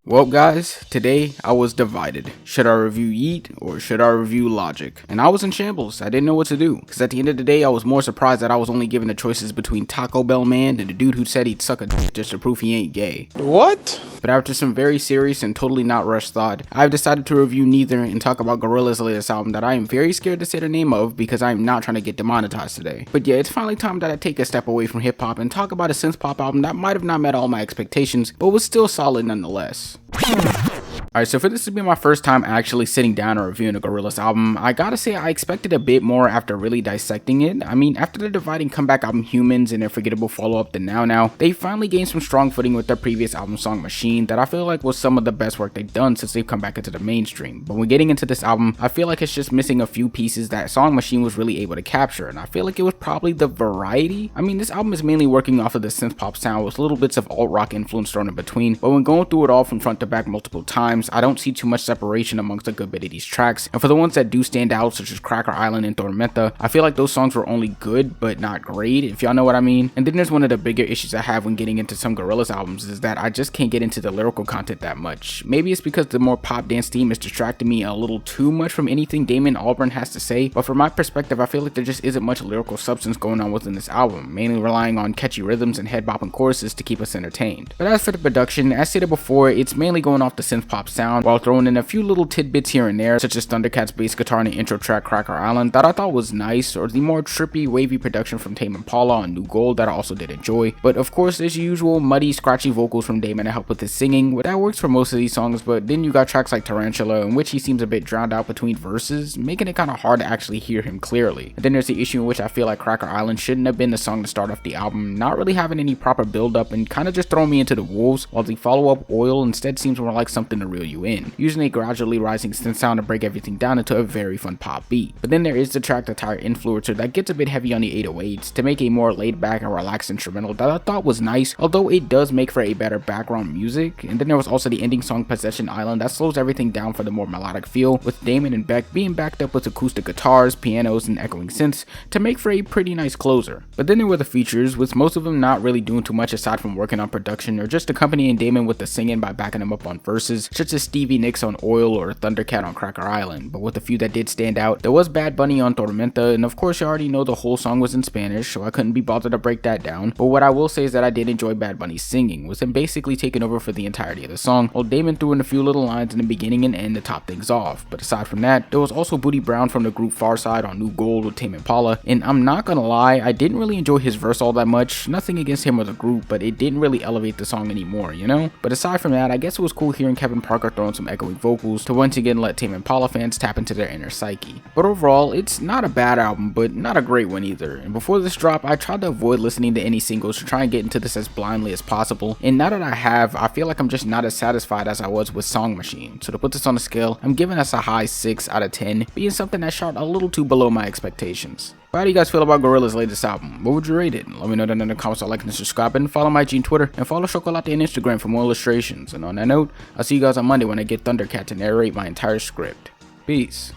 Well guys, today I was divided. Should I review Yeet or should I review Logic? And I was in shambles. I didn't know what to do. Because at the end of the day, I was more surprised that I was only given the choices between Taco Bell Man and the dude who said he'd suck a dick just to prove he ain't gay. What? But after some very serious and totally not rushed thought, I've decided to review neither and talk about Gorillaz' latest album that I am very scared to say the name of because I am not trying to get demonetized today. But yeah, it's finally time that I take a step away from hip hop and talk about a synth pop album that might have not met all my expectations, but was still solid nonetheless. Alright, so for this to be my first time actually sitting down and reviewing a Gorillaz album, I gotta say I expected a bit more after really dissecting it. I mean, after the dividing comeback album Humans and their forgettable follow-up The Now, they finally gained some strong footing with their previous album Song Machine that I feel like was some of the best work they've done since they've come back into the mainstream. But when getting into this album, I feel like it's just missing a few pieces that Song Machine was really able to capture, and I feel like it was probably the variety. I mean, this album is mainly working off of the synth pop sound with little bits of alt-rock influence thrown in between, but when going through it all from front to back multiple times, I don't see too much separation amongst a good bit of these tracks, and for the ones that do stand out, such as Cracker Island and Tormenta, I feel like those songs were only good but not great, if y'all know what I mean. And then there's one of the bigger issues I have when getting into some Gorillaz albums is that I just can't get into the lyrical content that much. Maybe it's because the more pop dance theme is distracting me a little too much from anything Damon Albarn has to say, but from my perspective I feel like there just isn't much lyrical substance going on within this album, mainly relying on catchy rhythms and head bopping choruses to keep us entertained. But as for the production, as stated before, it's mainly going off the synth pop sound while throwing in a few little tidbits here and there, such as Thundercat's bass guitar in the intro track Cracker Island that I thought was nice, or the more trippy, wavy production from Tame Impala on New Gold that I also did enjoy. But of course, there's usual muddy, scratchy vocals from Damon to help with his singing, but that works for most of these songs. But then you got tracks like Tarantula, in which he seems a bit drowned out between verses, making it kind of hard to actually hear him clearly. And then there's the issue in which I feel like Cracker Island shouldn't have been the song to start off the album, not really having any proper build up and kind of just throwing me into the wolves, while the follow-up Oil instead seems more like something to reel you in, using a gradually rising synth sound to break everything down into a very fun pop beat. But then there is the track The Tire Influencer that gets a bit heavy on the 808s to make a more laid back and relaxed instrumental that I thought was nice, although it does make for a better background music. And then there was also the ending song Possession Island that slows everything down for the more melodic feel, with Damon and Beck being backed up with acoustic guitars, pianos, and echoing synths to make for a pretty nice closer. But then there were the features, with most of them not really doing too much aside from working on production or just accompanying Damon with the singing by backing him up on verses, such as Stevie Nicks on Oil or Thundercat on Cracker Island. But with a few that did stand out, there was Bad Bunny on Tormenta, and of course you already know the whole song was in Spanish, so I couldn't be bothered to break that down. But what I will say is that I did enjoy Bad Bunny's singing, with him basically taking over for the entirety of the song, while Damon threw in a few little lines in the beginning and end to top things off. But aside from that, there was also Booty Brown from the group Farside on New Gold with Tame Impala, and I'm not gonna lie, I didn't really enjoy his verse all that much. Nothing against him or the group, but it didn't really elevate the song anymore, you know? But aside from that, I guess it was cool hearing Kevin Parker throwing some echoing vocals to once again let Tame Impala fans tap into their inner psyche. But overall, it's not a bad album, but not a great one either. And before this drop, I tried to avoid listening to any singles to try and get into this as blindly as possible, and now that I have, I feel like I'm just not as satisfied as I was with Song Machine. So to put this on a scale, I'm giving us a high 6 out of 10, being something that shot a little too below my expectations. But how do you guys feel about Gorillaz' latest album? What would you rate it? Let me know down in the comments. Like and subscribe, and follow my IG and Twitter, and follow Chocolate on Instagram for more illustrations. And on that note, I'll see you guys on Monday when I get Thundercat to narrate my entire script. Peace.